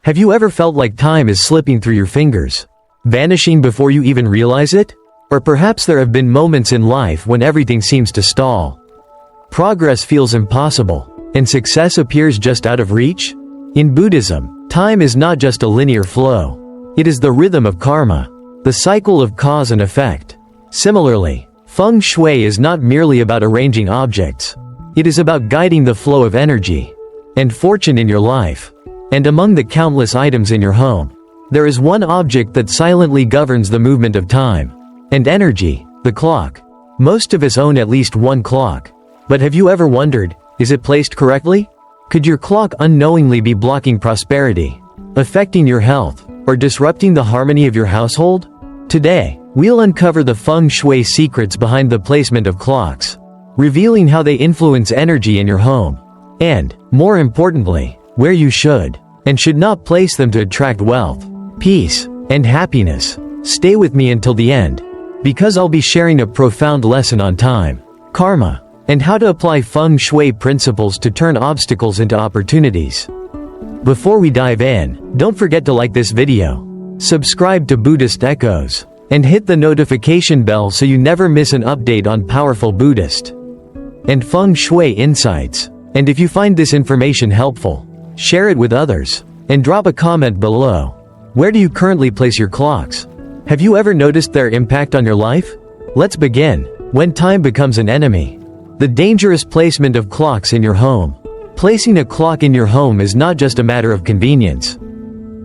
Have you ever felt like time is slipping through your fingers, vanishing before you even realize it? Or perhaps there have been moments in life when everything seems to stall. Progress feels impossible, and success appears just out of reach? In Buddhism, time is not just a linear flow. It is the rhythm of karma, the cycle of cause and effect. Similarly, Feng Shui is not merely about arranging objects. It is about guiding the flow of energy and fortune in your life. And among the countless items in your home, there is one object that silently governs the movement of time and energy: the clock. Most of us own at least one clock. But have you ever wondered, is it placed correctly? Could your clock unknowingly be blocking prosperity, affecting your health, or disrupting the harmony of your household? Today, we'll uncover the Feng Shui secrets behind the placement of clocks, revealing how they influence energy in your home, and, more importantly, where you should and should not place them to attract wealth, peace, and happiness. Stay with me until the end, because I'll be sharing a profound lesson on time, karma, and how to apply Feng Shui principles to turn obstacles into opportunities. Before we dive in, don't forget to like this video, subscribe to Buddhist Echoes, and hit the notification bell so you never miss an update on powerful Buddhist and Feng Shui insights. And if you find this information helpful, share it with others, and drop a comment below. Where do you currently place your clocks? Have you ever noticed their impact on your life? Let's begin. When time becomes an enemy. The dangerous placement of clocks in your home. Placing a clock in your home is not just a matter of convenience.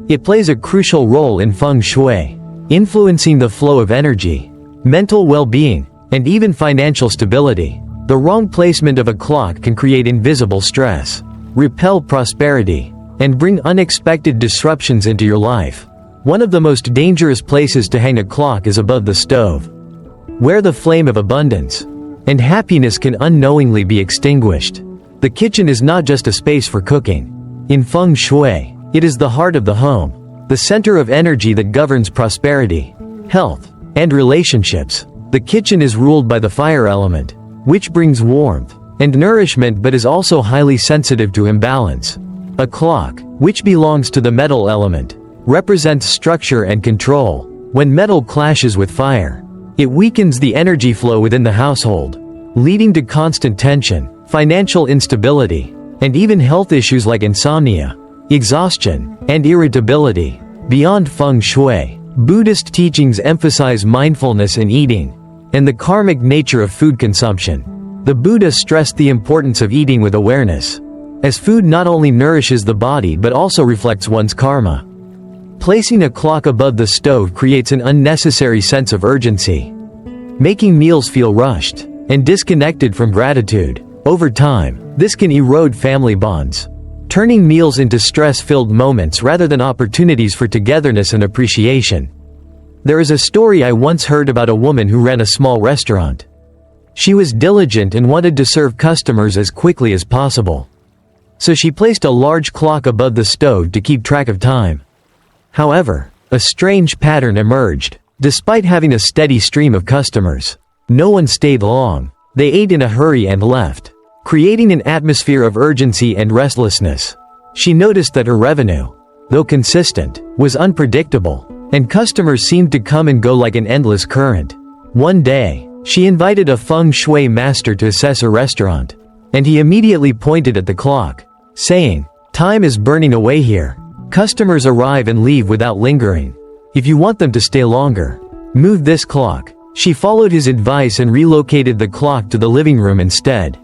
It plays a crucial role in Feng Shui, influencing the flow of energy, mental well-being, and even financial stability. The wrong placement of a clock can create invisible stress, repel prosperity, and bring unexpected disruptions into your life. One of the most dangerous places to hang a clock is above the stove, where the flame of abundance and happiness can unknowingly be extinguished. The kitchen is not just a space for cooking. In Feng Shui, it is the heart of the home, the center of energy that governs prosperity, health, and relationships. The kitchen is ruled by the fire element, which brings warmth and nourishment but is also highly sensitive to imbalance. A clock, which belongs to the metal element, represents structure and control. When metal clashes with fire, it weakens the energy flow within the household, leading to constant tension, financial instability, and even health issues like insomnia, exhaustion, and irritability. Beyond Feng Shui, Buddhist teachings emphasize mindfulness in eating and the karmic nature of food consumption. The Buddha stressed the importance of eating with awareness, as food not only nourishes the body but also reflects one's karma. Placing a clock above the stove creates an unnecessary sense of urgency, making meals feel rushed and disconnected from gratitude. Over time, this can erode family bonds, turning meals into stress-filled moments rather than opportunities for togetherness and appreciation. There is a story I once heard about a woman who ran a small restaurant. She was diligent and wanted to serve customers as quickly as possible. So she placed a large clock above the stove to keep track of time. However, a strange pattern emerged. Despite having a steady stream of customers, no one stayed long. They ate in a hurry and left, creating an atmosphere of urgency and restlessness. She noticed that her revenue, though consistent, was unpredictable, and customers seemed to come and go like an endless current. One day, she invited a Feng Shui master to assess her restaurant, and he immediately pointed at the clock, saying, "Time is burning away here. Customers arrive and leave without lingering. If you want them to stay longer, move this clock." She followed his advice and relocated the clock to the living room instead.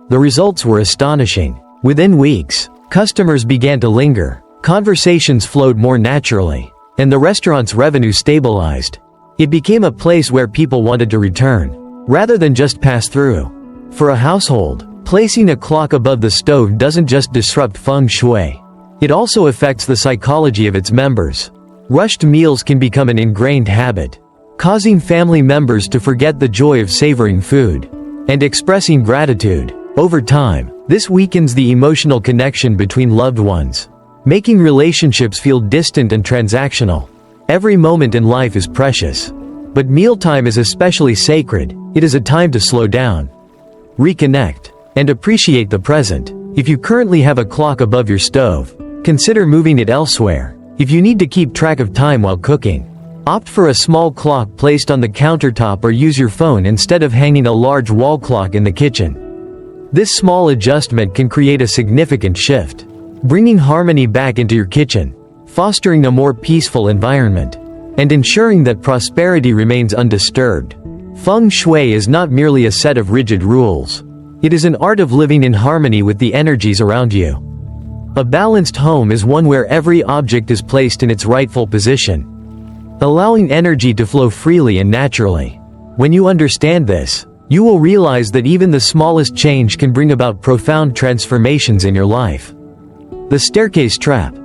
The results were astonishing. Within weeks, customers began to linger, conversations flowed more naturally, and the restaurant's revenue stabilized. It became a place where people wanted to return, rather than just pass through. For a household, placing a clock above the stove doesn't just disrupt Feng Shui. It also affects the psychology of its members. Rushed meals can become an ingrained habit, causing family members to forget the joy of savoring food and expressing gratitude. Over time, this weakens the emotional connection between loved ones, making relationships feel distant and transactional. Every moment in life is precious, but mealtime is especially sacred. It is a time to slow down, reconnect, and appreciate the present. If you currently have a clock above your stove, consider moving it elsewhere. If you need to keep track of time while cooking, opt for a small clock placed on the countertop or use your phone instead of hanging a large wall clock in the kitchen. This small adjustment can create a significant shift, bringing harmony back into your kitchen, fostering a more peaceful environment, and ensuring that prosperity remains undisturbed. Feng Shui is not merely a set of rigid rules. It is an art of living in harmony with the energies around you. A balanced home is one where every object is placed in its rightful position, allowing energy to flow freely and naturally. When you understand this, you will realize that even the smallest change can bring about profound transformations in your life. The staircase trap.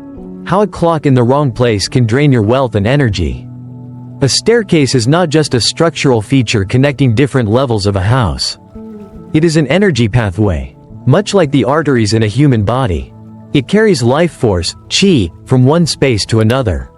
How a clock in the wrong place can drain your wealth and energy. A staircase is not just a structural feature connecting different levels of a house. It is an energy pathway. Much like the arteries in a human body, it carries life force, qi, from one space to another,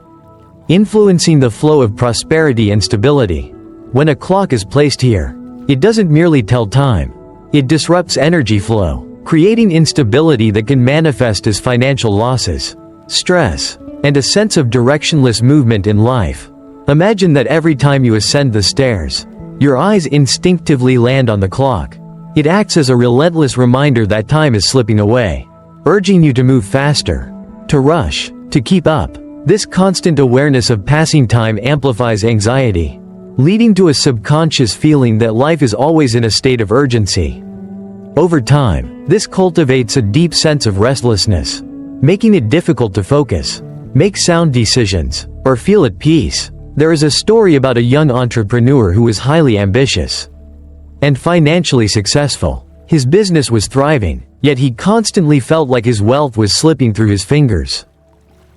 influencing the flow of prosperity and stability. When a clock is placed here, it doesn't merely tell time. It disrupts energy flow, creating instability that can manifest as financial losses, stress, and a sense of directionless movement in life. Imagine that every time you ascend the stairs, your eyes instinctively land on the clock. It acts as a relentless reminder that time is slipping away, urging you to move faster, to rush, to keep up. This constant awareness of passing time amplifies anxiety, leading to a subconscious feeling that life is always in a state of urgency. Over time, this cultivates a deep sense of restlessness, making it difficult to focus, make sound decisions, or feel at peace. There is a story about a young entrepreneur who was highly ambitious and financially successful. His business was thriving, yet he constantly felt like his wealth was slipping through his fingers.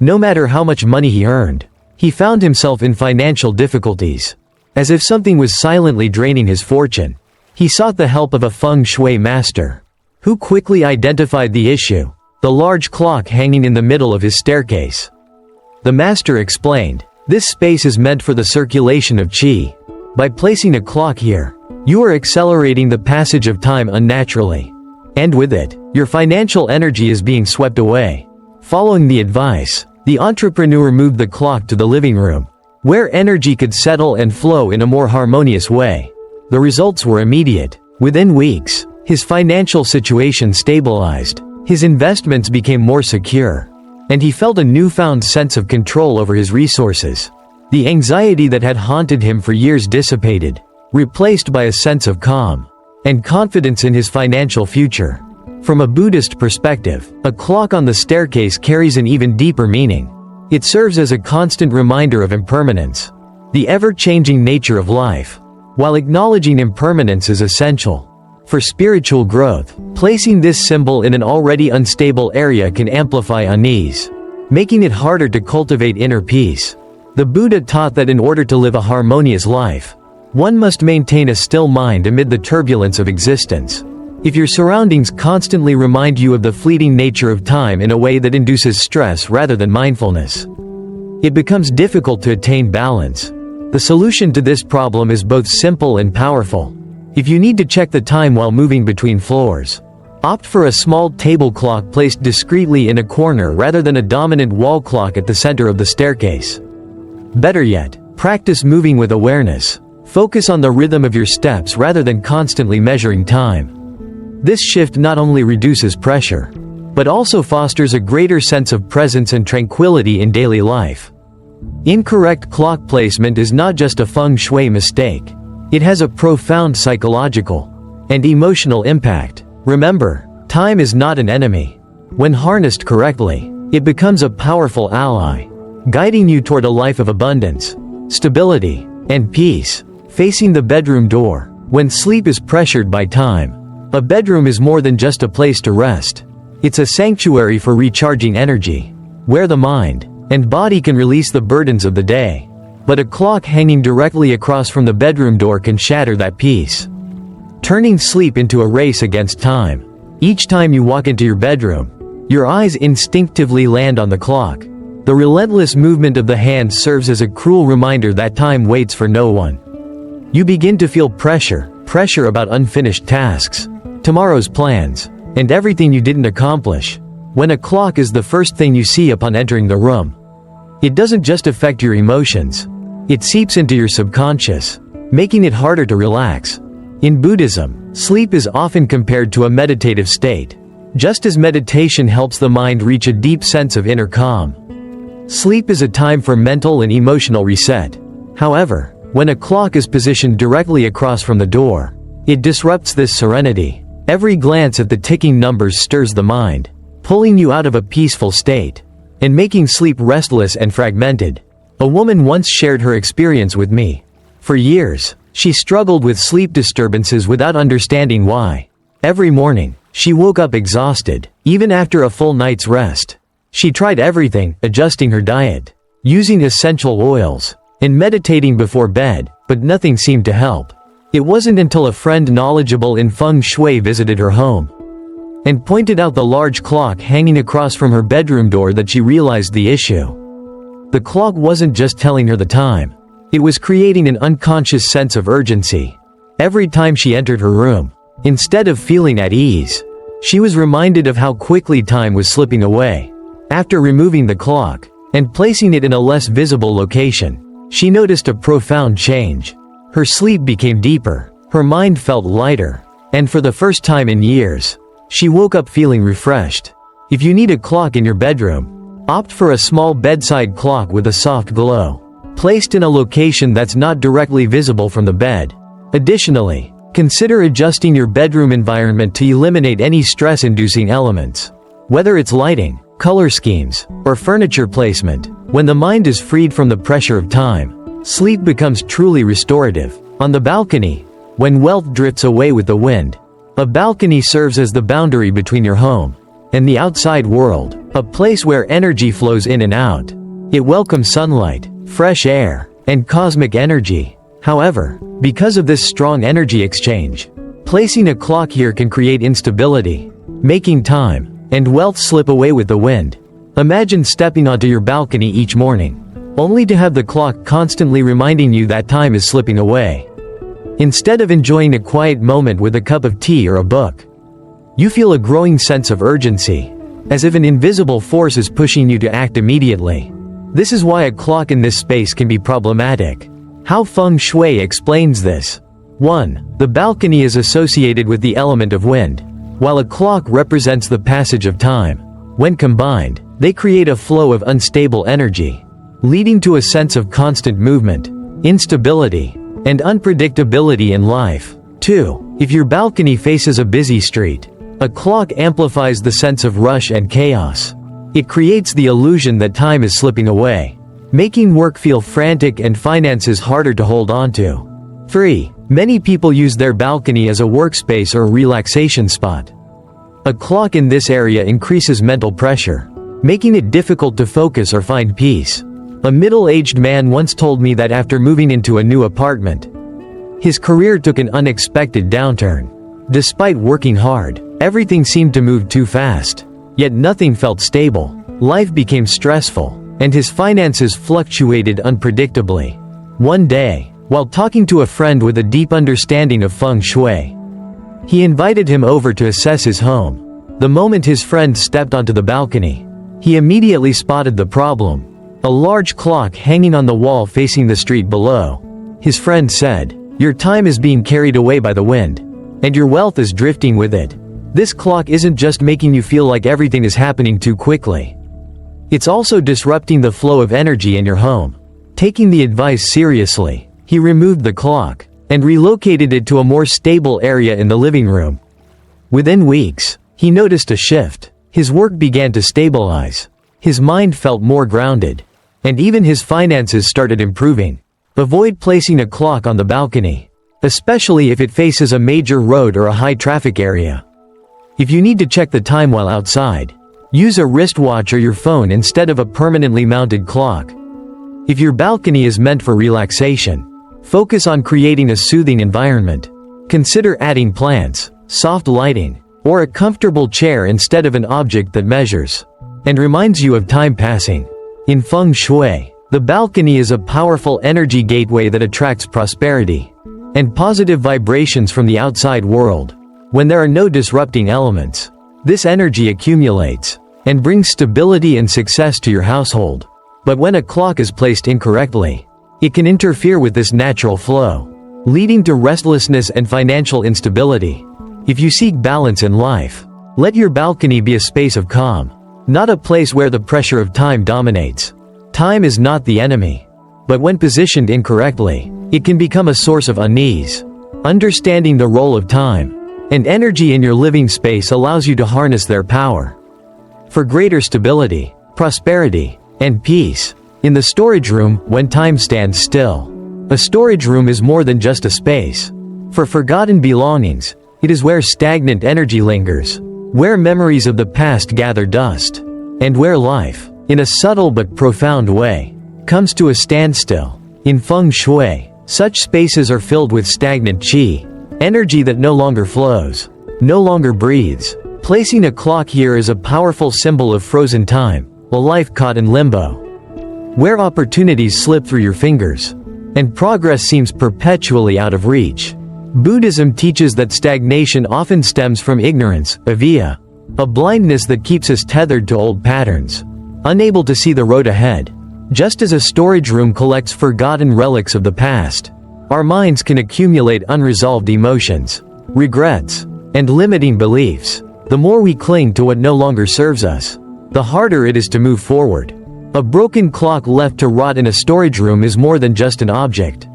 No matter how much money he earned, he found himself in financial difficulties. As if something was silently draining his fortune, he sought the help of a Feng Shui master, who quickly identified the issue: the large clock hanging in the middle of his staircase. The master explained, "This space is meant for the circulation of qi. By placing a clock here, you are accelerating the passage of time unnaturally. And with it, your financial energy is being swept away." Following the advice, the entrepreneur moved the clock to the living room, where energy could settle and flow in a more harmonious way. The results were immediate. Within weeks, his financial situation stabilized, his investments became more secure, and he felt a newfound sense of control over his resources. The anxiety that had haunted him for years dissipated, replaced by a sense of calm and confidence in his financial future. From a Buddhist perspective, a clock on the staircase carries an even deeper meaning. It serves as a constant reminder of impermanence, the ever-changing nature of life. While acknowledging impermanence is essential for spiritual growth, placing this symbol in an already unstable area can amplify unease, making it harder to cultivate inner peace. The Buddha taught that in order to live a harmonious life, one must maintain a still mind amid the turbulence of existence. If your surroundings constantly remind you of the fleeting nature of time in a way that induces stress rather than mindfulness, it becomes difficult to attain balance. The solution to this problem is both simple and powerful. If you need to check the time while moving between floors, opt for a small table clock placed discreetly in a corner rather than a dominant wall clock at the center of the staircase. Better yet, practice moving with awareness. Focus on the rhythm of your steps rather than constantly measuring time. This shift not only reduces pressure, but also fosters a greater sense of presence and tranquility in daily life. Incorrect clock placement is not just a Feng Shui mistake. It has a profound psychological and emotional impact. Remember, time is not an enemy. When harnessed correctly, it becomes a powerful ally, guiding you toward a life of abundance, stability, and peace. Facing the bedroom door. When sleep is pressured by time, a bedroom is more than just a place to rest. It's a sanctuary for recharging energy, where the mind and body can release the burdens of the day. But a clock hanging directly across from the bedroom door can shatter that peace, turning sleep into a race against time. Each time you walk into your bedroom, your eyes instinctively land on the clock. The relentless movement of the hand serves as a cruel reminder that time waits for no one. You begin to feel pressure about unfinished tasks, tomorrow's plans, and everything you didn't accomplish. When a clock is the first thing you see upon entering the room, it doesn't just affect your emotions. It seeps into your subconscious, making it harder to relax. In Buddhism, sleep is often compared to a meditative state, just as meditation helps the mind reach a deep sense of inner calm. Sleep is a time for mental and emotional reset. However, when a clock is positioned directly across from the door, it disrupts this serenity. Every glance at the ticking numbers stirs the mind, pulling you out of a peaceful state, and making sleep restless and fragmented. A woman once shared her experience with me. For years, she struggled with sleep disturbances without understanding why. Every morning, she woke up exhausted, even after a full night's rest. She tried everything, adjusting her diet, using essential oils, and meditating before bed, but nothing seemed to help. It wasn't until a friend knowledgeable in Feng Shui visited her home and pointed out the large clock hanging across from her bedroom door that she realized the issue. The clock wasn't just telling her the time. It was creating an unconscious sense of urgency. Every time she entered her room, instead of feeling at ease, she was reminded of how quickly time was slipping away. After removing the clock and placing it in a less visible location, she noticed a profound change. Her sleep became deeper, her mind felt lighter, and for the first time in years, she woke up feeling refreshed. If you need a clock in your bedroom, opt for a small bedside clock with a soft glow, placed in a location that's not directly visible from the bed. Additionally, consider adjusting your bedroom environment to eliminate any stress-inducing elements. Whether it's lighting, color schemes, or furniture placement, when the mind is freed from the pressure of time, sleep becomes truly restorative. On the balcony, when wealth drifts away with the wind, a balcony serves as the boundary between your home and the outside world, a place where energy flows in and out. It welcomes sunlight, fresh air, and cosmic energy. However, because of this strong energy exchange, placing a clock here can create instability, making time and wealth slip away with the wind. Imagine stepping onto your balcony each morning, only to have the clock constantly reminding you that time is slipping away. Instead of enjoying a quiet moment with a cup of tea or a book, you feel a growing sense of urgency, as if an invisible force is pushing you to act immediately. This is why a clock in this space can be problematic. How Feng Shui explains this. 1. The balcony is associated with the element of wind, while a clock represents the passage of time. When combined, they create a flow of unstable energy, leading to a sense of constant movement, instability, and unpredictability in life. 2. If your balcony faces a busy street, a clock amplifies the sense of rush and chaos. It creates the illusion that time is slipping away, making work feel frantic and finances harder to hold on to. 3. Many people use their balcony as a workspace or relaxation spot. A clock in this area increases mental pressure, making it difficult to focus or find peace. A middle-aged man once told me that after moving into a new apartment, his career took an unexpected downturn. Despite working hard, everything seemed to move too fast. Yet nothing felt stable. Life became stressful, and his finances fluctuated unpredictably. One day, while talking to a friend with a deep understanding of Feng Shui, he invited him over to assess his home. The moment his friend stepped onto the balcony, he immediately spotted the problem. A large clock hanging on the wall facing the street below. His friend said, "Your time is being carried away by the wind, and your wealth is drifting with it. This clock isn't just making you feel like everything is happening too quickly. It's also disrupting the flow of energy in your home." Taking the advice seriously, he removed the clock and relocated it to a more stable area in the living room. Within weeks, he noticed a shift. His work began to stabilize. His mind felt more grounded, and even his finances started improving. Avoid placing a clock on the balcony, especially if it faces a major road or a high-traffic area. If you need to check the time while outside, use a wristwatch or your phone instead of a permanently mounted clock. If your balcony is meant for relaxation, focus on creating a soothing environment. Consider adding plants, soft lighting, or a comfortable chair instead of an object that measures and reminds you of time passing. In Feng Shui, the balcony is a powerful energy gateway that attracts prosperity and positive vibrations from the outside world. When there are no disrupting elements, this energy accumulates, and brings stability and success to your household. But when a clock is placed incorrectly, it can interfere with this natural flow, leading to restlessness and financial instability. If you seek balance in life, let your balcony be a space of calm, not a place where the pressure of time dominates. Time is not the enemy, but when positioned incorrectly, it can become a source of unease. Understanding the role of time and energy in your living space allows you to harness their power for greater stability, prosperity, and peace. In the storage room, when time stands still. A storage room is more than just a space for forgotten belongings. It is where stagnant energy lingers, where memories of the past gather dust, and where life, in a subtle but profound way, comes to a standstill. In Feng Shui, such spaces are filled with stagnant qi, energy that no longer flows, no longer breathes. Placing a clock here is a powerful symbol of frozen time, a life caught in limbo, where opportunities slip through your fingers, and progress seems perpetually out of reach. Buddhism teaches that stagnation often stems from ignorance, avidya, a blindness that keeps us tethered to old patterns, unable to see the road ahead. Just as a storage room collects forgotten relics of the past, our minds can accumulate unresolved emotions, regrets, and limiting beliefs. The more we cling to what no longer serves us, the harder it is to move forward. A broken clock left to rot in a storage room is more than just an object.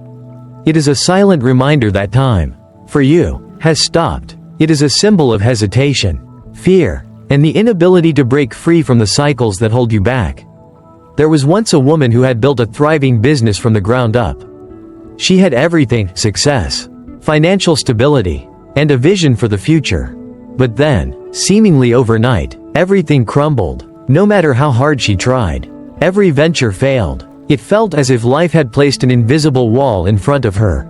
It is a silent reminder that time, for you, has stopped. It is a symbol of hesitation, fear, and the inability to break free from the cycles that hold you back. There was once a woman who had built a thriving business from the ground up. She had everything: success, financial stability, and a vision for the future. But then, seemingly overnight, everything crumbled. No matter how hard she tried, every venture failed. It felt as if life had placed an invisible wall in front of her,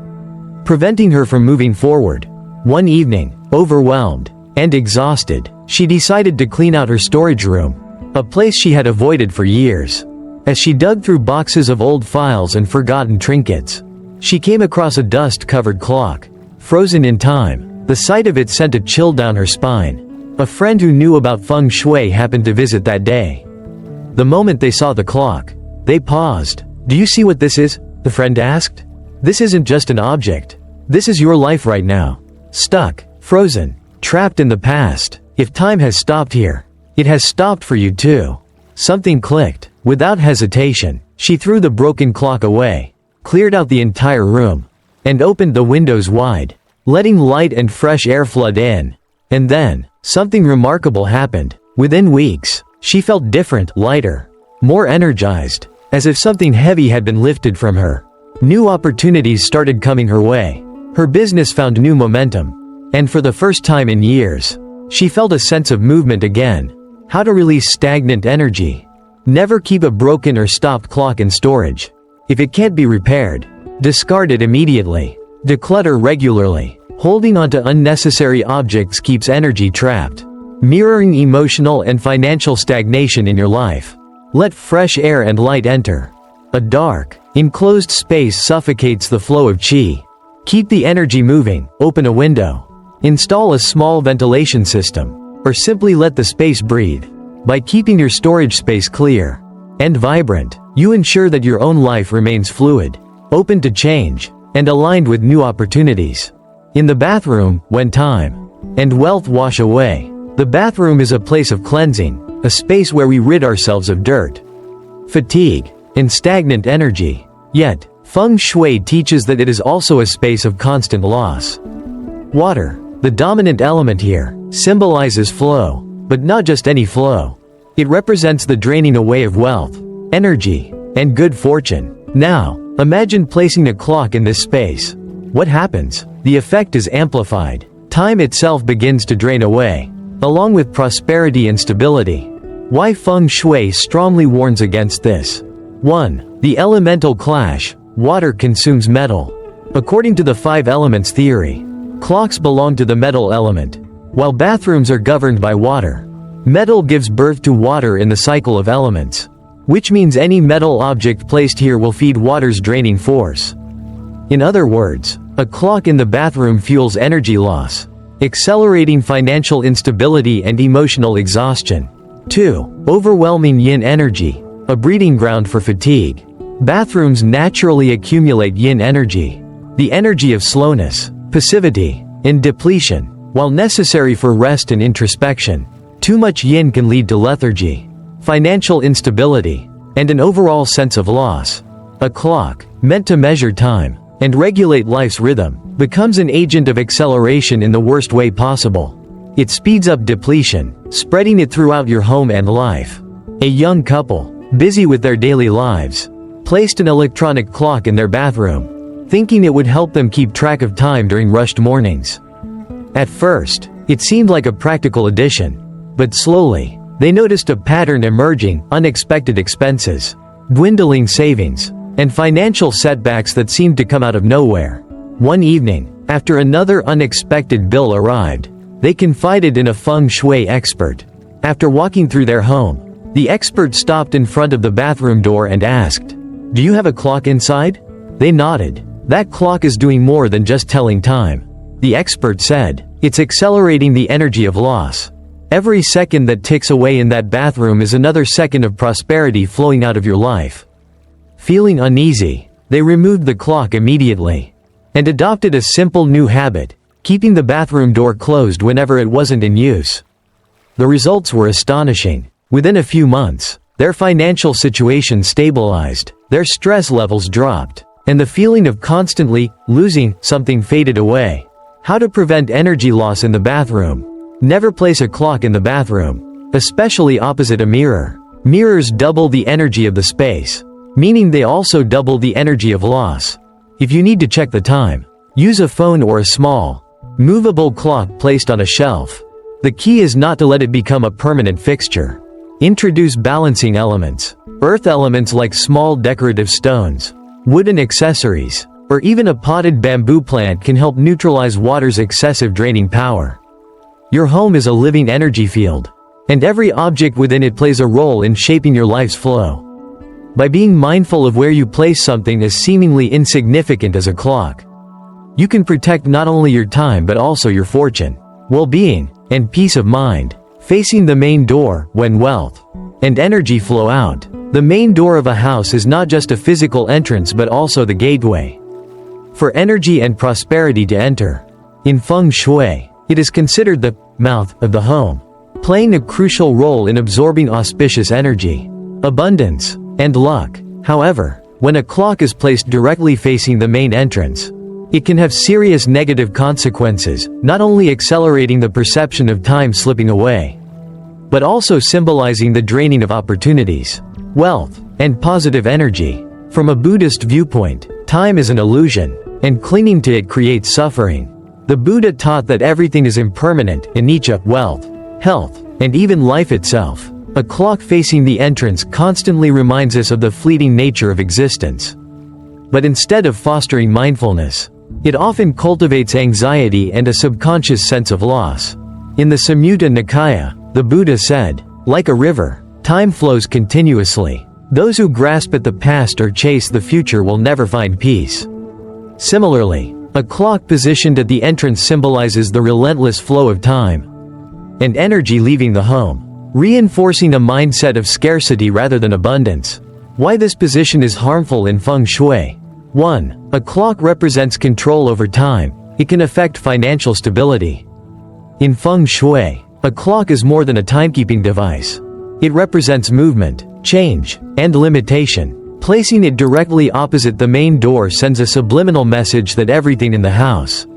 preventing her from moving forward. One evening, overwhelmed and exhausted, she decided to clean out her storage room, a place she had avoided for years. As she dug through boxes of old files and forgotten trinkets, she came across a dust-covered clock, frozen in time. The sight of it sent a chill down her spine. A friend who knew about Feng Shui happened to visit that day. The moment they saw the clock, they paused. "Do you see what this is?" the friend asked. "This isn't just an object. This is your life right now. Stuck, frozen, trapped in the past. If time has stopped here, it has stopped for you too." Something clicked. Without hesitation, she threw the broken clock away, cleared out the entire room, and opened the windows wide, letting light and fresh air flood in. And then, something remarkable happened. Within weeks, she felt different, lighter, more energized, as if something heavy had been lifted from her. New opportunities started coming her way. Her business found new momentum, and for the first time in years, she felt a sense of movement again. How to release stagnant energy. Never keep a broken or stopped clock in storage. If it can't be repaired, discard it immediately. Declutter regularly. Holding onto unnecessary objects keeps energy trapped, mirroring emotional and financial stagnation in your life. Let fresh air and light enter. A dark, enclosed space suffocates the flow of qi. Keep the energy moving. Open a window. Install a small ventilation system, or simply let the space breathe. By keeping your storage space clear and vibrant, you ensure that your own life remains fluid, open to change, and aligned with new opportunities. In the bathroom, when time and wealth wash away, the bathroom is a place of cleansing, a space where we rid ourselves of dirt, fatigue, and stagnant energy. Yet, Feng Shui teaches that it is also a space of constant loss. Water, the dominant element here, symbolizes flow, but not just any flow. It represents the draining away of wealth, energy, and good fortune. Now, imagine placing a clock in this space. What happens? The effect is amplified. Time itself begins to drain away, along with prosperity and stability. Why Feng Shui strongly warns against this. 1. The elemental clash. Water consumes metal. According to the 5 elements theory, clocks belong to the metal element, while bathrooms are governed by water. Metal gives birth to water in the cycle of elements, which means any metal object placed here will feed water's draining force. In other words, a clock in the bathroom fuels energy loss, accelerating financial instability and emotional exhaustion. 2. Overwhelming yin energy, a breeding ground for fatigue. Bathrooms naturally accumulate yin energy, the energy of slowness, passivity, and depletion. While necessary for rest and introspection, too much yin can lead to lethargy, financial instability, and an overall sense of loss. A clock, meant to measure time and regulate life's rhythm, becomes an agent of acceleration in the worst way possible. It speeds up depletion, spreading it throughout your home and life. A young couple, busy with their daily lives, placed an electronic clock in their bathroom, thinking it would help them keep track of time during rushed mornings. At first, it seemed like a practical addition, but slowly, they noticed a pattern emerging: unexpected expenses, dwindling savings, and financial setbacks that seemed to come out of nowhere. One evening, after another unexpected bill arrived, they confided in a Feng Shui expert. After walking through their home, the expert stopped in front of the bathroom door and asked, "Do you have a clock inside?" They nodded. "That clock is doing more than just telling time," the expert said. "It's accelerating the energy of loss. Every second that ticks away in that bathroom is another second of prosperity flowing out of your life." Feeling uneasy, they removed the clock immediately and adopted a simple new habit: keeping the bathroom door closed whenever it wasn't in use. The results were astonishing. Within a few months, their financial situation stabilized, their stress levels dropped, and the feeling of constantly losing something faded away. How to prevent energy loss in the bathroom. Never place a clock in the bathroom, especially opposite a mirror. Mirrors double the energy of the space, meaning they also double the energy of loss. If you need to check the time, use a phone or a small, movable clock placed on a shelf. The key is not to let it become a permanent fixture. Introduce balancing elements. Earth elements like small decorative stones, wooden accessories, or even a potted bamboo plant can help neutralize water's excessive draining power. Your home is a living energy field, and every object within it plays a role in shaping your life's flow. By being mindful of where you place something as seemingly insignificant as a clock, you can protect not only your time but also your fortune, well-being, and peace of mind. Facing the main door. When wealth and energy flow out, the main door of a house is not just a physical entrance but also the gateway for energy and prosperity to enter. In Feng Shui, it is considered the mouth of the home, playing a crucial role in absorbing auspicious energy, abundance, and luck. However, when a clock is placed directly facing the main entrance, it can have serious negative consequences, not only accelerating the perception of time slipping away, but also symbolizing the draining of opportunities, wealth, and positive energy. From a Buddhist viewpoint, time is an illusion, and clinging to it creates suffering. The Buddha taught that everything is impermanent: anicca, wealth, health, and even life itself. A clock facing the entrance constantly reminds us of the fleeting nature of existence. But instead of fostering mindfulness, it often cultivates anxiety and a subconscious sense of loss. In the Samyutta Nikaya, the Buddha said, "Like a river, time flows continuously. Those who grasp at the past or chase the future will never find peace." Similarly, a clock positioned at the entrance symbolizes the relentless flow of time and energy leaving the home, reinforcing a mindset of scarcity rather than abundance. Why this position is harmful in Feng Shui. 1. A clock represents control over time. It can affect financial stability. In Feng Shui, a clock is more than a timekeeping device. It represents movement, change, and limitation. Placing it directly opposite the main door sends a subliminal message that everything in the house,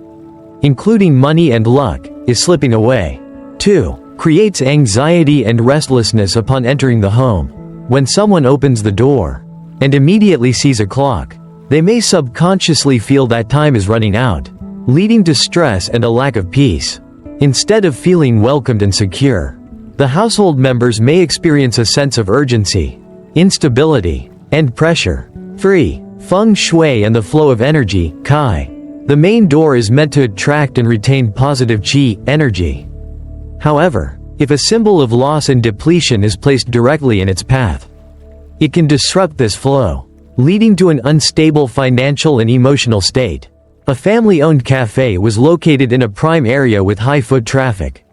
including money and luck, is slipping away. 2. Creates anxiety and restlessness upon entering the home. When someone opens the door and immediately sees a clock, they may subconsciously feel that time is running out, leading to stress and a lack of peace. Instead of feeling welcomed and secure, the household members may experience a sense of urgency, instability, and pressure. 3. Feng Shui and the flow of energy, Kai. The main door is meant to attract and retain positive qi, energy. However, if a symbol of loss and depletion is placed directly in its path, it can disrupt this flow, leading to an unstable financial and emotional state. A family-owned cafe was located in a prime area with high foot traffic,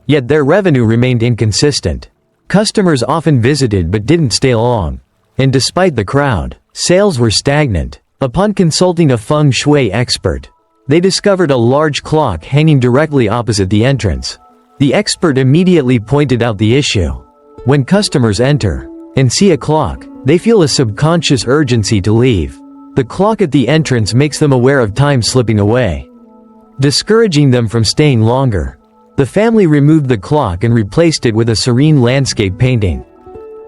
yet their revenue remained inconsistent. Customers often visited but didn't stay long. And despite the crowd, sales were stagnant. Upon consulting a Feng Shui expert, they discovered a large clock hanging directly opposite the entrance. The expert immediately pointed out the issue. When customers enter and see a clock, they feel a subconscious urgency to leave. The clock at the entrance makes them aware of time slipping away, discouraging them from staying longer. The family removed the clock and replaced it with a serene landscape painting,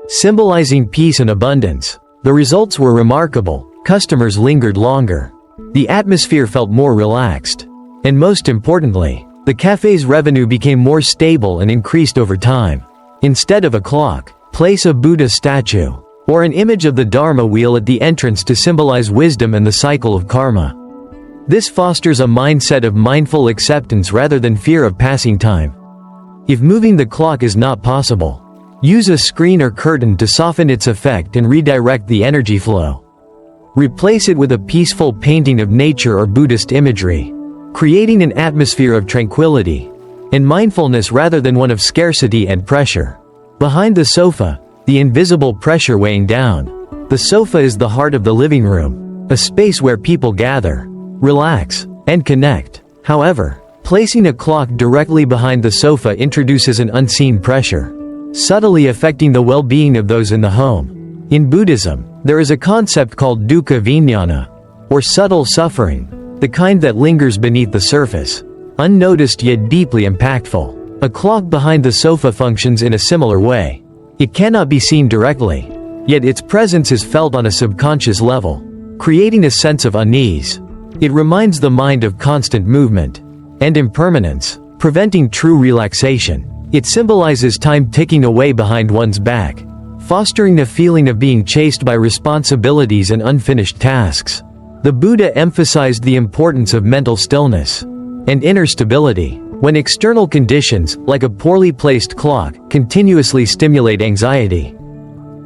symbolizing peace and abundance. The results were remarkable. Customers lingered longer. The atmosphere felt more relaxed. And most importantly, the cafe's revenue became more stable and increased over time. Instead of a clock, place a Buddha statue or an image of the Dharma wheel at the entrance to symbolize wisdom and the cycle of karma. This fosters a mindset of mindful acceptance rather than fear of passing time. If moving the clock is not possible, use a screen or curtain to soften its effect and redirect the energy flow. Replace it with a peaceful painting of nature or Buddhist imagery, creating an atmosphere of tranquility and mindfulness rather than one of scarcity and pressure. Behind the sofa, the invisible pressure weighing down. The sofa is the heart of the living room, a space where people gather, relax, and connect. However, placing a clock directly behind the sofa introduces an unseen pressure, subtly affecting the well-being of those in the home. In Buddhism, there is a concept called dukkha vijnana, or subtle suffering, the kind that lingers beneath the surface, unnoticed yet deeply impactful. A clock behind the sofa functions in a similar way. It cannot be seen directly, yet its presence is felt on a subconscious level, creating a sense of unease. It reminds the mind of constant movement and impermanence, preventing true relaxation. It symbolizes time ticking away behind one's back, fostering a feeling of being chased by responsibilities and unfinished tasks. The Buddha emphasized the importance of mental stillness and inner stability. When external conditions, like a poorly placed clock, continuously stimulate anxiety,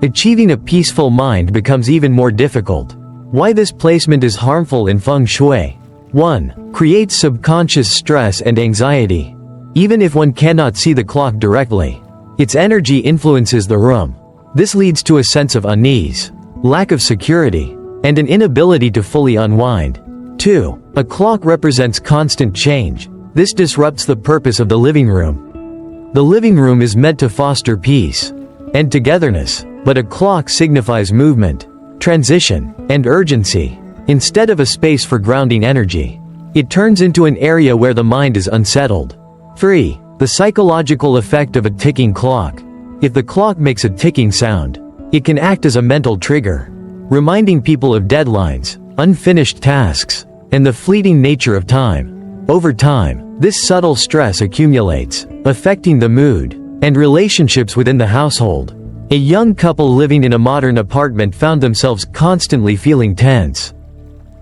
achieving a peaceful mind becomes even more difficult. Why this placement is harmful in Feng Shui? 1. Creates subconscious stress and anxiety. Even if one cannot see the clock directly, its energy influences the room. This leads to a sense of unease, lack of security, and an inability to fully unwind. 2. A clock represents constant change. This disrupts the purpose of the living room. The living room is meant to foster peace and togetherness, but a clock signifies movement, transition, and urgency. Instead of a space for grounding energy, it turns into an area where the mind is unsettled. 3. The psychological effect of a ticking clock. If the clock makes a ticking sound, it can act as a mental trigger, reminding people of deadlines, unfinished tasks, and the fleeting nature of time. Over time, this subtle stress accumulates, affecting the mood and relationships within the household. A young couple living in a modern apartment found themselves constantly feeling tense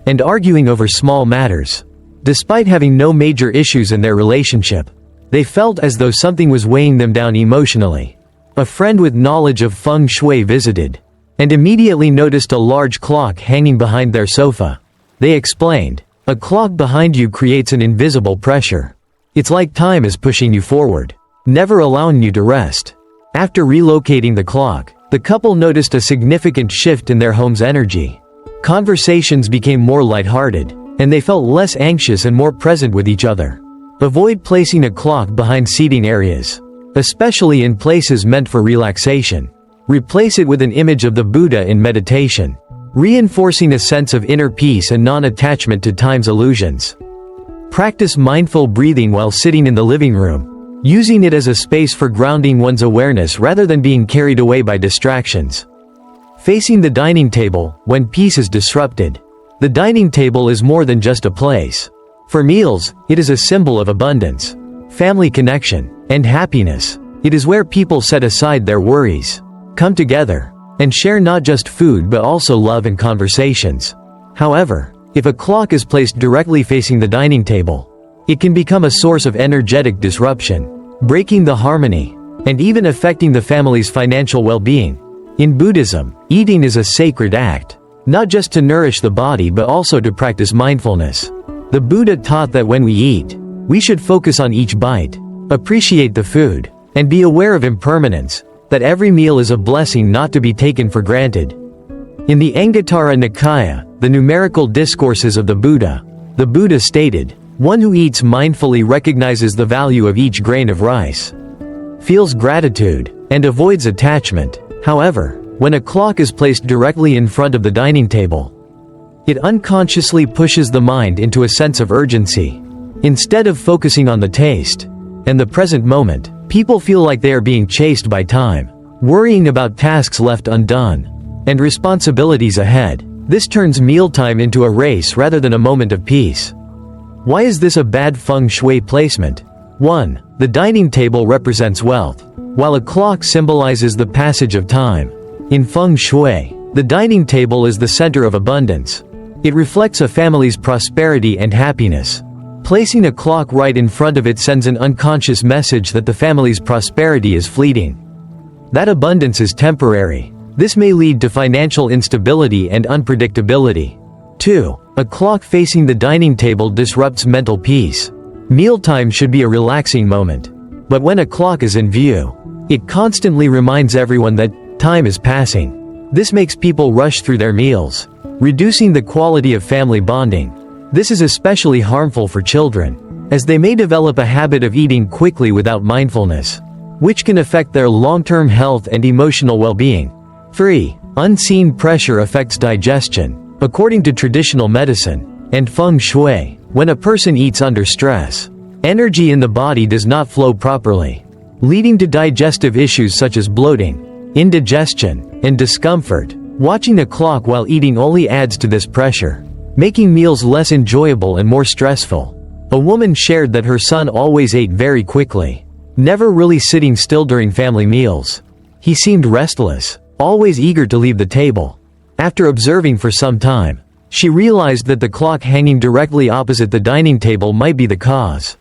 and arguing over small matters. Despite having no major issues in their relationship, they felt as though something was weighing them down emotionally. A friend with knowledge of Feng Shui visited and immediately noticed a large clock hanging behind their sofa. They explained, "A clock behind you creates an invisible pressure. It's like time is pushing you forward, never allowing you to rest." After relocating the clock, the couple noticed a significant shift in their home's energy. Conversations became more lighthearted, and they felt less anxious and more present with each other. Avoid placing a clock behind seating areas, especially in places meant for relaxation. Replace it with an image of the Buddha in meditation, reinforcing a sense of inner peace and non-attachment to time's illusions. Practice mindful breathing while sitting in the living room, using it as a space for grounding one's awareness rather than being carried away by distractions. Facing the dining table when peace is disrupted. The dining table is more than just a place for meals. It is a symbol of abundance, family connection, and happiness. It is where people set aside their worries, come together, and share not just food but also love and conversations. However, if a clock is placed directly facing the dining table, it can become a source of energetic disruption, breaking the harmony, and even affecting the family's financial well-being. In Buddhism, eating is a sacred act, not just to nourish the body but also to practice mindfulness. The Buddha taught that when we eat, we should focus on each bite, appreciate the food, and be aware of impermanence. that every meal is a blessing not to be taken for granted. In the Anguttara Nikaya, the numerical discourses of the Buddha stated, "One who eats mindfully recognizes the value of each grain of rice, feels gratitude, and avoids attachment." However, when a clock is placed directly in front of the dining table, it unconsciously pushes the mind into a sense of urgency. Instead of focusing on the taste and the present moment, people feel like they are being chased by time, worrying about tasks left undone and responsibilities ahead. This turns mealtime into a race rather than a moment of peace. Why is this a bad Feng Shui placement? 1. The dining table represents wealth, while a clock symbolizes the passage of time. In Feng Shui, the dining table is the center of abundance. It reflects a family's prosperity and happiness. Placing a clock right in front of it sends an unconscious message that the family's prosperity is fleeting, that abundance is temporary. This may lead to financial instability and unpredictability. 2. A clock facing the dining table disrupts mental peace. Mealtime should be a relaxing moment. But when a clock is in view, it constantly reminds everyone that time is passing. This makes people rush through their meals, reducing the quality of family bonding. This is especially harmful for children, as they may develop a habit of eating quickly without mindfulness, which can affect their long-term health and emotional well-being. 3. Unseen pressure affects digestion. According to traditional medicine and Feng Shui, when a person eats under stress, energy in the body does not flow properly, leading to digestive issues such as bloating, indigestion, and discomfort. Watching a clock while eating only adds to this pressure, making meals less enjoyable and more stressful. A woman shared that her son always ate very quickly, never really sitting still during family meals. He seemed restless, always eager to leave the table. After observing for some time, she realized that the clock hanging directly opposite the dining table might be the cause.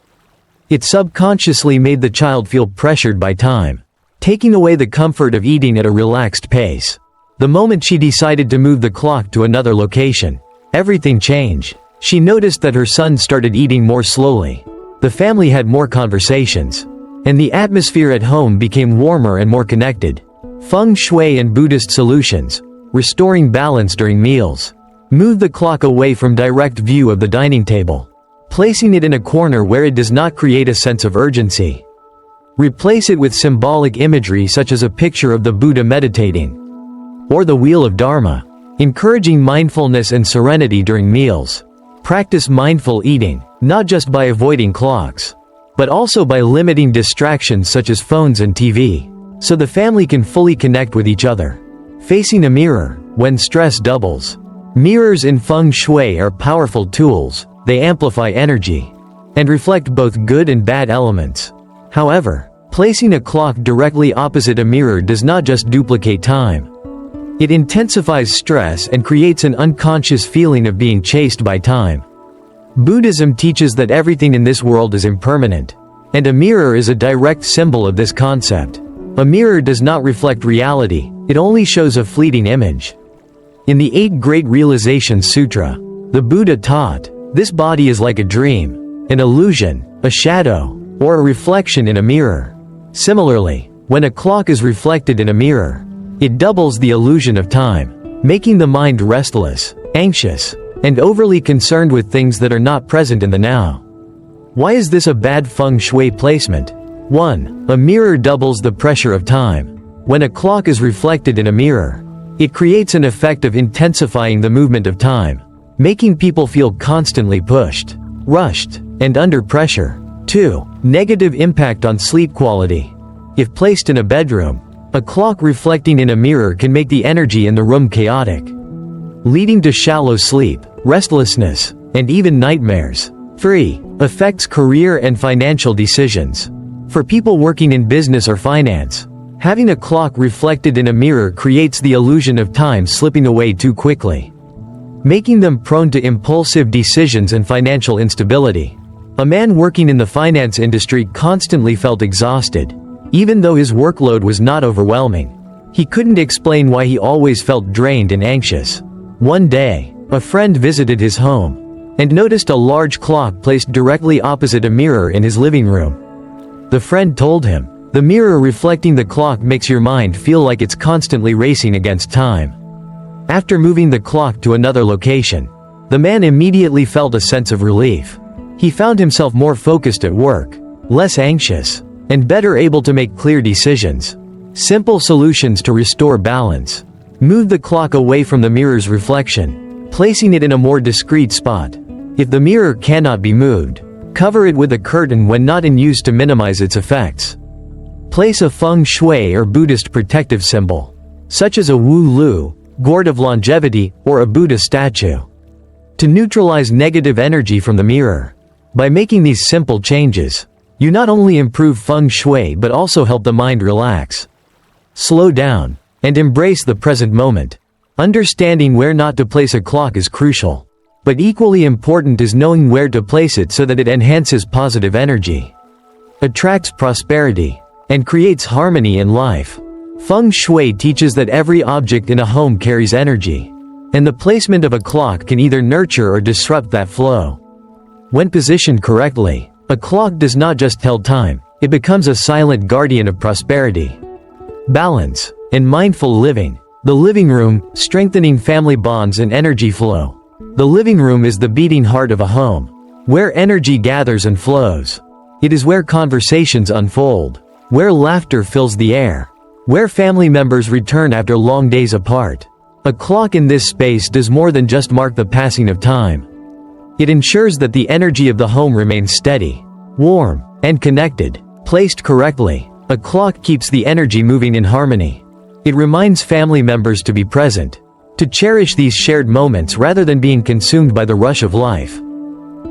It subconsciously made the child feel pressured by time, taking away the comfort of eating at a relaxed pace. The moment she decided to move the clock to another location, everything changed. She noticed that her son started eating more slowly. The family had more conversations, and the atmosphere at home became warmer and more connected. Feng Shui and Buddhist solutions, restoring balance during meals. Move the clock away from direct view of the dining table, placing it in a corner where it does not create a sense of urgency. Replace it with symbolic imagery such as a picture of the Buddha meditating, or the wheel of Dharma, encouraging mindfulness and serenity during meals. Practice mindful eating, not just by avoiding clocks, but also by limiting distractions such as phones and TV, so the family can fully connect with each other. Facing a mirror, when stress doubles. Mirrors in Feng Shui are powerful tools. They amplify energy and reflect both good and bad elements. However, placing a clock directly opposite a mirror does not just duplicate time. It intensifies stress and creates an unconscious feeling of being chased by time. Buddhism teaches that everything in this world is impermanent, and a mirror is a direct symbol of this concept. A mirror does not reflect reality, it only shows a fleeting image. In the 8 Great Realizations Sutra, the Buddha taught, this body is like a dream, an illusion, a shadow, or a reflection in a mirror. Similarly, when a clock is reflected in a mirror, it doubles the illusion of time, making the mind restless, anxious, and overly concerned with things that are not present in the now. Why is this a bad Feng Shui placement? 1. A mirror doubles the pressure of time. When a clock is reflected in a mirror, it creates an effect of intensifying the movement of time, making people feel constantly pushed, rushed, and under pressure. 2. Negative impact on sleep quality. If placed in a bedroom, a clock reflecting in a mirror can make the energy in the room chaotic, leading to shallow sleep, restlessness, and even nightmares. 3. Affects career and financial decisions. For people working in business or finance, having a clock reflected in a mirror creates the illusion of time slipping away too quickly, making them prone to impulsive decisions and financial instability. A man working in the finance industry constantly felt exhausted, even though his workload was not overwhelming. He couldn't explain why he always felt drained and anxious. One day, a friend visited his home and noticed a large clock placed directly opposite a mirror in his living room. The friend told him, The mirror reflecting the clock makes your mind feel like it's constantly racing against time. After moving the clock to another location, the man immediately felt a sense of relief. He found himself more focused at work, less anxious, and better able to make clear decisions. Simple solutions to restore balance. Move the clock away from the mirror's reflection, placing it in a more discreet spot. If the mirror cannot be moved, cover it with a curtain when not in use to minimize its effects. Place a Feng Shui or Buddhist protective symbol, such as a Wu-Lu, gourd of longevity, or a Buddha statue, to neutralize negative energy from the mirror. By making these simple changes, you not only improve Feng Shui but also help the mind relax, slow down, and embrace the present moment. Understanding where not to place a clock is crucial, but equally important is knowing where to place it so that it enhances positive energy, attracts prosperity, and creates harmony in life. Feng Shui teaches that every object in a home carries energy, and the placement of a clock can either nurture or disrupt that flow. When positioned correctly, a clock does not just tell time, it becomes a silent guardian of prosperity, balance, and mindful living. The living room, strengthening family bonds and energy flow. The living room is the beating heart of a home, where energy gathers and flows. It is where conversations unfold, where laughter fills the air, where family members return after long days apart. A clock in this space does more than just mark the passing of time. It ensures that the energy of the home remains steady, warm, and connected. Placed correctly, a clock keeps the energy moving in harmony. It reminds family members to be present, to cherish these shared moments rather than being consumed by the rush of life.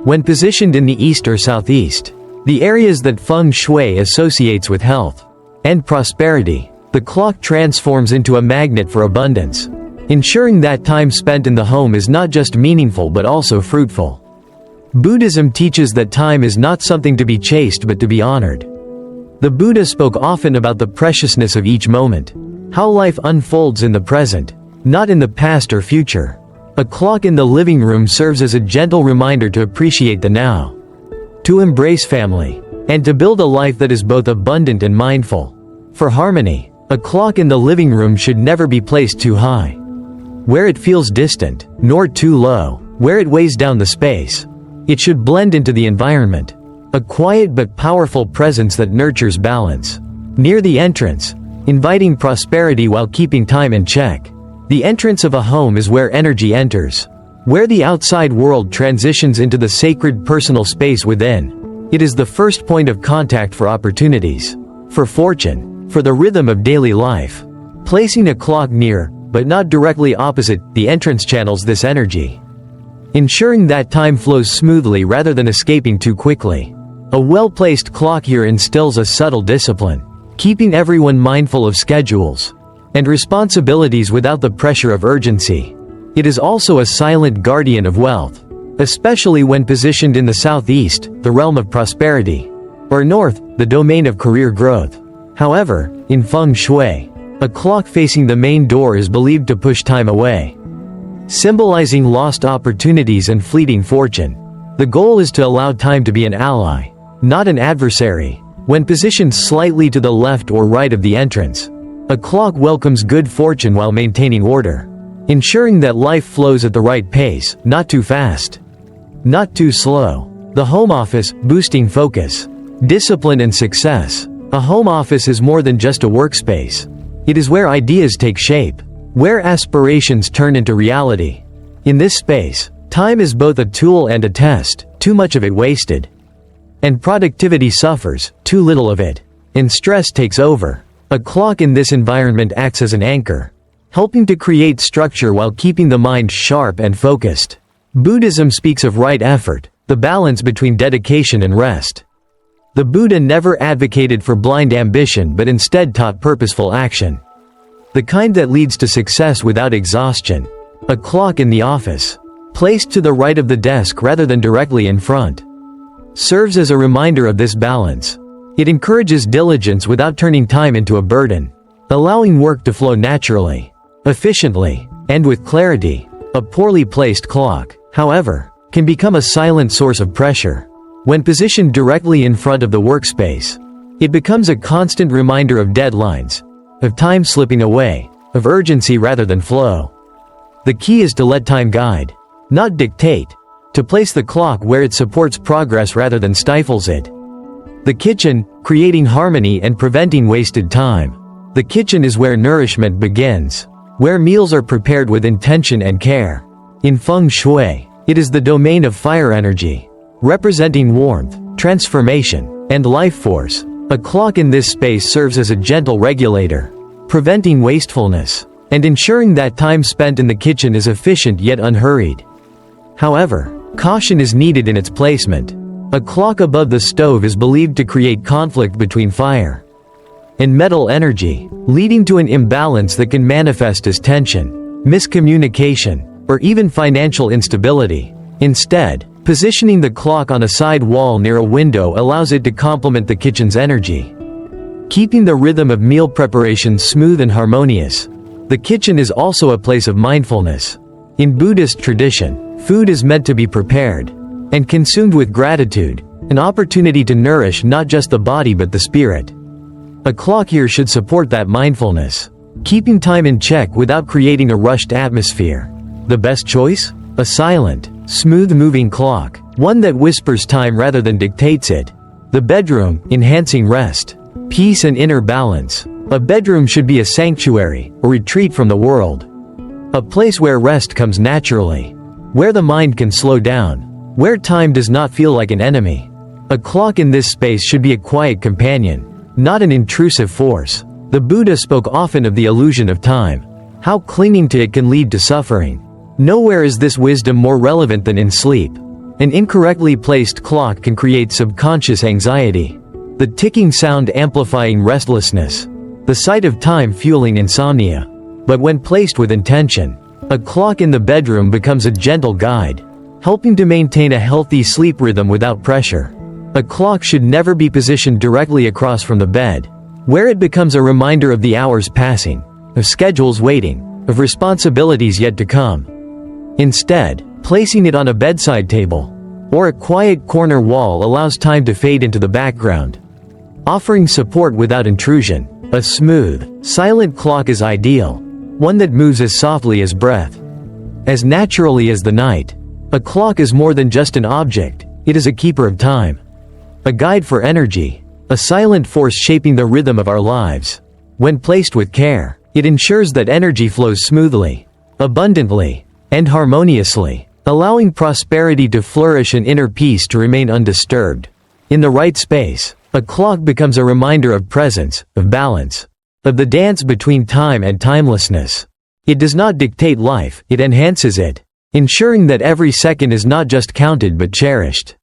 When positioned in the east or southeast, the areas that Feng Shui associates with health and prosperity, the clock transforms into a magnet for abundance, ensuring that time spent in the home is not just meaningful but also fruitful. Buddhism teaches that time is not something to be chased but to be honored. The Buddha spoke often about the preciousness of each moment, how life unfolds in the present, not in the past or future. A clock in the living room serves as a gentle reminder to appreciate the now, to embrace family, and to build a life that is both abundant and mindful. For harmony, a clock in the living room should never be placed too high, where it feels distant, nor too low, where it weighs down the space. It should blend into the environment, a quiet but powerful presence that nurtures balance. Near the entrance, inviting prosperity while keeping time in check. The entrance of a home is where energy enters, where the outside world transitions into the sacred personal space within. It is the first point of contact for opportunities, for fortune, for the rhythm of daily life. Placing a clock near, but not directly opposite, the entrance channels this energy, ensuring that time flows smoothly rather than escaping too quickly. A well-placed clock here instills a subtle discipline, keeping everyone mindful of schedules and responsibilities without the pressure of urgency. It is also a silent guardian of wealth, especially when positioned in the southeast, the realm of prosperity, or north, the domain of career growth. However, in Feng Shui, a clock facing the main door is believed to push time away, symbolizing lost opportunities and fleeting fortune. The goal is to allow time to be an ally, not an adversary. When positioned slightly to the left or right of the entrance, a clock welcomes good fortune while maintaining order, ensuring that life flows at the right pace, not too fast, not too slow. The home office, boosting focus, discipline and success. A home office is more than just a workspace. It is where ideas take shape, where aspirations turn into reality. In this space, time is both a tool and a test, too much of it wasted, and productivity suffers, too little of it, and stress takes over. A clock in this environment acts as an anchor, helping to create structure while keeping the mind sharp and focused. Buddhism speaks of right effort, the balance between dedication and rest. The Buddha never advocated for blind ambition but instead taught purposeful action, the kind that leads to success without exhaustion. A clock in the office, placed to the right of the desk rather than directly in front, serves as a reminder of this balance. It encourages diligence without turning time into a burden, allowing work to flow naturally, efficiently, and with clarity. A poorly placed clock, however, can become a silent source of pressure. When positioned directly in front of the workspace, It becomes a constant reminder of deadlines, of time slipping away, of urgency rather than flow. The key is to let time guide, not dictate, to place the clock where it supports progress rather than stifles it. The kitchen, creating harmony and preventing wasted time. The kitchen is where nourishment begins, where meals are prepared with intention and care. In Feng Shui, it is the domain of fire energy, representing warmth, transformation, and life force. A clock in this space serves as a gentle regulator, preventing wastefulness, and ensuring that time spent in the kitchen is efficient yet unhurried. However, caution is needed in its placement. A clock above the stove is believed to create conflict between fire and metal energy, leading to an imbalance that can manifest as tension, miscommunication, or even financial instability. Instead, positioning the clock on a side wall near a window allows it to complement the kitchen's energy, keeping the rhythm of meal preparation smooth and harmonious. The kitchen is also a place of mindfulness. In Buddhist tradition, food is meant to be prepared and consumed with gratitude, an opportunity to nourish not just the body but the spirit. A clock here should support that mindfulness, keeping time in check without creating a rushed atmosphere. The best choice? A silent, smooth-moving clock, one that whispers time rather than dictates it. The bedroom, enhancing rest, peace and inner balance. A bedroom should be a sanctuary, a retreat from the world. A place where rest comes naturally, where the mind can slow down, where time does not feel like an enemy. A clock in this space should be a quiet companion, not an intrusive force. The Buddha spoke often of the illusion of time, how clinging to it can lead to suffering. Nowhere is this wisdom more relevant than in sleep. An incorrectly placed clock can create subconscious anxiety, the ticking sound amplifying restlessness, the sight of time fueling insomnia. But when placed with intention, a clock in the bedroom becomes a gentle guide, helping to maintain a healthy sleep rhythm without pressure. A clock should never be positioned directly across from the bed, where it becomes a reminder of the hours passing, of schedules waiting, of responsibilities yet to come. Instead, placing it on a bedside table or a quiet corner wall allows time to fade into the background, offering support without intrusion. A smooth, silent clock is ideal, one that moves as softly as breath, as naturally as the night. A clock is more than just an object, it is a keeper of time, a guide for energy, a silent force shaping the rhythm of our lives. When placed with care, it ensures that energy flows smoothly, abundantly, and harmoniously, allowing prosperity to flourish and inner peace to remain undisturbed. In the right space, a clock becomes a reminder of presence, of balance, of the dance between time and timelessness. It does not dictate life, it enhances it, ensuring that every second is not just counted but cherished.